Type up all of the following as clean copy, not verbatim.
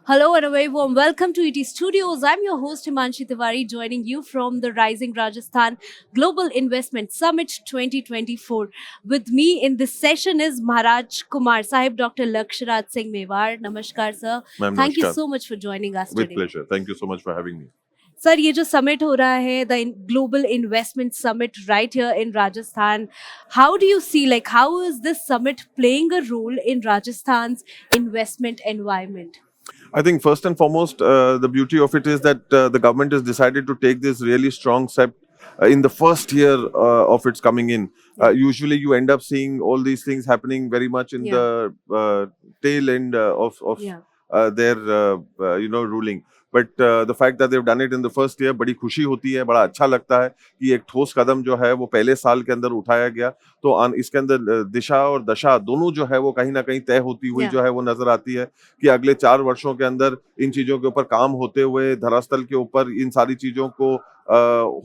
Hello and a very warm welcome to ET Studios. I'm your host Himanshi Tiwari, joining you from the Rising Rajasthan Global Investment Summit 2024. With me in this session is Maharaj Kumar Sahib, Dr. Lakshraj Singh Mewar. Namaskar, sir. Ma'am, Thank you namaskar. so much for joining us With today. pleasure. Thank you so much for having me. Sir ये जो summit हो रहा है the global investment summit right here in Rajasthan how do you see like how is this summit playing a role in Rajasthan investment environment I think first and foremost, the beauty of it is that the government has decided to take this really strong step in the first year of its coming in. Usually, you end up seeing all these things happening very much in Yeah. the tail end of Yeah. their ruling. But the fact that they've done it in the first year, बड़ी खुशी होती है, बड़ा अच्छा लगता है कि एक ठोस कदम जो है वो पहले साल के अंदर उठाया गया. तो इसके अंदर दिशा और दशा दोनों जो है वो कहीं ना कहीं तय होती हुई Yeah. जो है वो नजर आती है कि अगले 4 वर्षों के अंदर इन चीजों के ऊपर काम होते हुए धरातल के ऊपर इन सारी चीजों को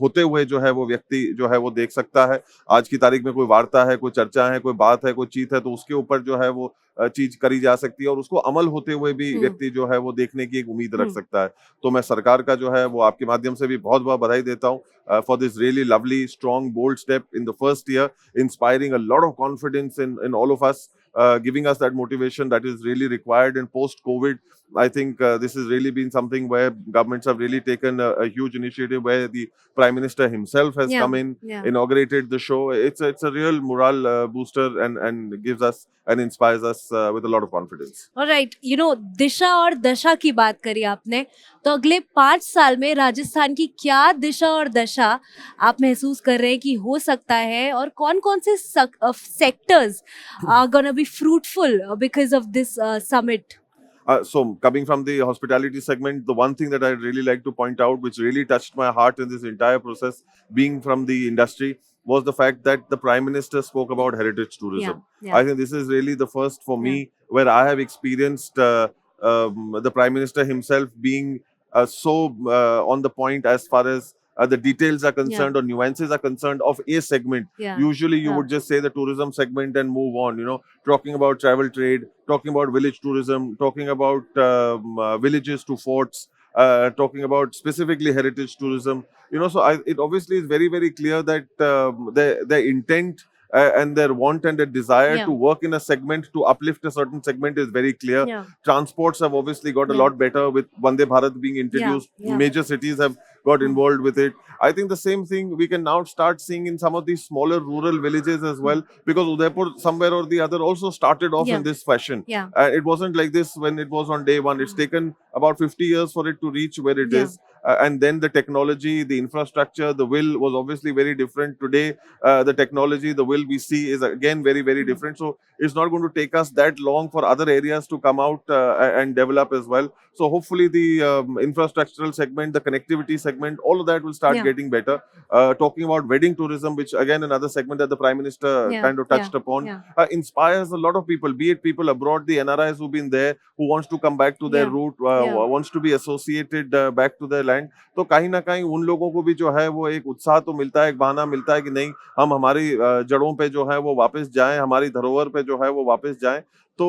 होते हुए जो है वो व्यक्ति जो है वो देख सकता है. आज की तारीख में कोई वार्ता है, कोई चर्चा है, कोई बात है, कोई चीत है, तो उसके ऊपर जो है वो चीज करी जा सकती है और उसको अमल होते हुए भी व्यक्ति जो है वो देखने की एक उम्मीद रख सकता है. तो मैं सरकार का जो है वो आपके माध्यम से भी बहुत बहुत बधाई देता हूँ for this really lovely strong bold step in the first year, inspiring a lot of confidence in all of us, giving us that motivation that is really required in post-COVID. I think this has really been something where governments have really taken a huge initiative, where the Prime Minister himself has come in, inaugurated the show. It's a real morale booster and gives us and inspires us with a lot of confidence. Alright you know दिशा और दशा की बात करी आपने तो अगले 5 साल में राजस्थान की क्या दिशा और दशा आप महसूस कर रहे हैं कि हो सकता है और कौन कौन से sectors are gonna be fruitful because of this summit So coming from the hospitality segment, the one thing that I'd really like to point out, which really touched my heart in this entire process, being from the industry, was the fact that the Prime Minister spoke about heritage tourism. I think this is really the first for me where I have experienced the Prime Minister himself being so on the point as far as the details are concerned or nuances are concerned of a segment. Usually you would just say the tourism segment and move on, talking about travel trade, talking about village tourism, talking about villages to forts, talking about specifically heritage tourism. It obviously is very, very clear that their intent and their want and their desire to work in a segment to uplift a certain segment is very clear. Transports have obviously got a lot better with Vande Bharat being introduced. Major cities have got involved with it. I think the same thing we can now start seeing in some of these smaller rural villages as well, because Udaipur somewhere or the other also started off in this fashion. It wasn't like this when it was on day one. It's taken about 50 years for it to reach where it is. And then the technology, the infrastructure, the will was obviously very different. Today, the technology, the will we see is again very, very different. So it's not going to take us that long for other areas to come out and develop as well. So hopefully the infrastructural segment, the connectivity segment, all of that will start getting better. Talking about wedding tourism, which again another segment that the Prime Minister kind of touched upon, inspires a lot of people, be it people abroad, the NRIs who've been there, who wants to come back to their root, wants to be associated back to their land. तो कहीं ना कहीं उन लोगों को भी जो है वो एक उत्साह तो मिलता है, एक बहाना मिलता है कि नहीं, हम हमारी जड़ों पे जो है वो वापस जाएं, हमारी धरोहर पे जो है वो वापस जाएं. So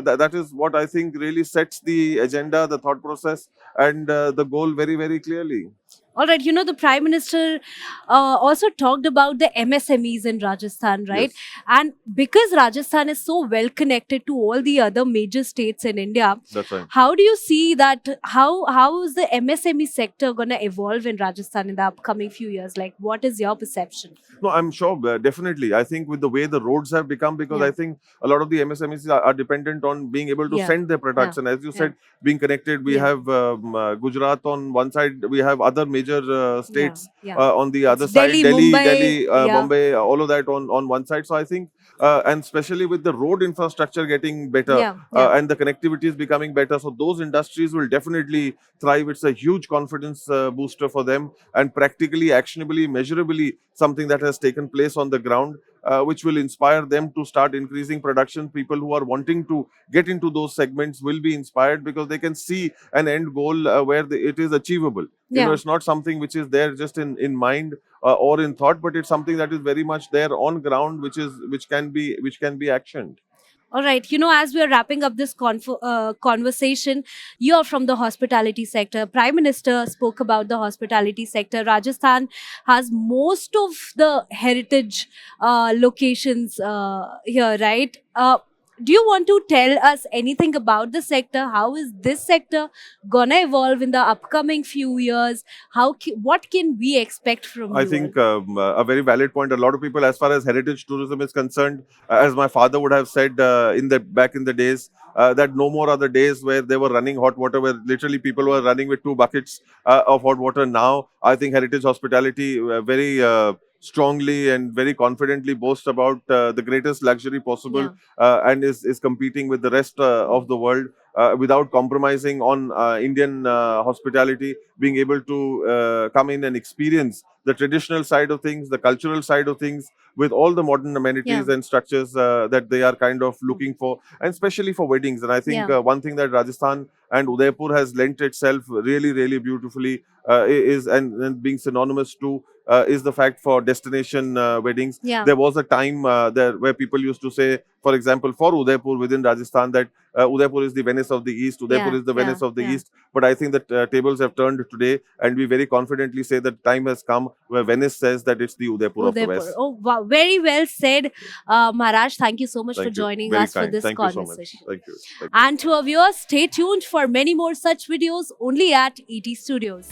that is what I think really sets the agenda, the thought process, and the goal very, very clearly. All right, you know, the Prime Minister also talked about the MSMEs in Rajasthan, right? Yes. And because Rajasthan is so well connected to all the other major states in India, That's right. how do you see that? How is the MSME sector going to evolve in Rajasthan in the upcoming few years? Like, what is your perception? No, I'm sure, definitely. I think with the way the roads have become, because I think a lot of the MSMEs are dependent on being able to send their products. And as you said, being connected, we have Gujarat on one side, we have other major states on the other side, Delhi, Bombay, all of that on one side. So I think, and especially with the road infrastructure getting better and the connectivity is becoming better, so those industries will definitely thrive. It's a huge confidence booster for them, and practically, actionably, measurably something that has taken place on the ground, which will inspire them to start increasing production. People who are wanting to get into those segments will be inspired because they can see an end goal where it is achievable. It's not something which is there just in mind or in thought, but it's something that is very much there on ground, which can be actioned. All right, as we are wrapping up this conversation, you're from the hospitality sector. Prime Minister spoke about the hospitality sector. Rajasthan has most of the heritage locations here, right? Do you want to tell us anything about the sector? How is this sector gonna evolve in the upcoming few years? What can we expect from I you all? think a very valid point. A lot of people, as far as heritage tourism is concerned, as my father would have said in the back in the days, that no more are the days where they were running hot water, where literally people were running with 2 buckets of hot water. Now, I think heritage hospitality very strongly and very confidently boasts about the greatest luxury possible, Yeah, and is competing with the rest of the world. Without compromising on Indian hospitality, being able to come in and experience the traditional side of things, the cultural side of things, with all the modern yeah, amenities and structures that they are kind of looking for, and especially for weddings. And I think yeah, one thing that Rajasthan and Udaipur has lent itself really, really beautifully is, and being synonymous to, is the fact for destination weddings. yeah, There was a time there where people used to say, for example, for Udaipur within Rajasthan, that Udaipur is the Venice of the East, Udaipur yeah, is the yeah, Venice of the yeah. East. But I think that tables have turned today, and we very confidently say that time has come where Venice says that it's the Udaipur of the Udaipur. West. Oh, wow. Very well said, Maharaj. Thank you so much for Thank you. joining Very us for kind. this Thank you so much. conversation. Thank you. Thank you. And to our viewers, stay tuned for many more such videos only at ET Studios.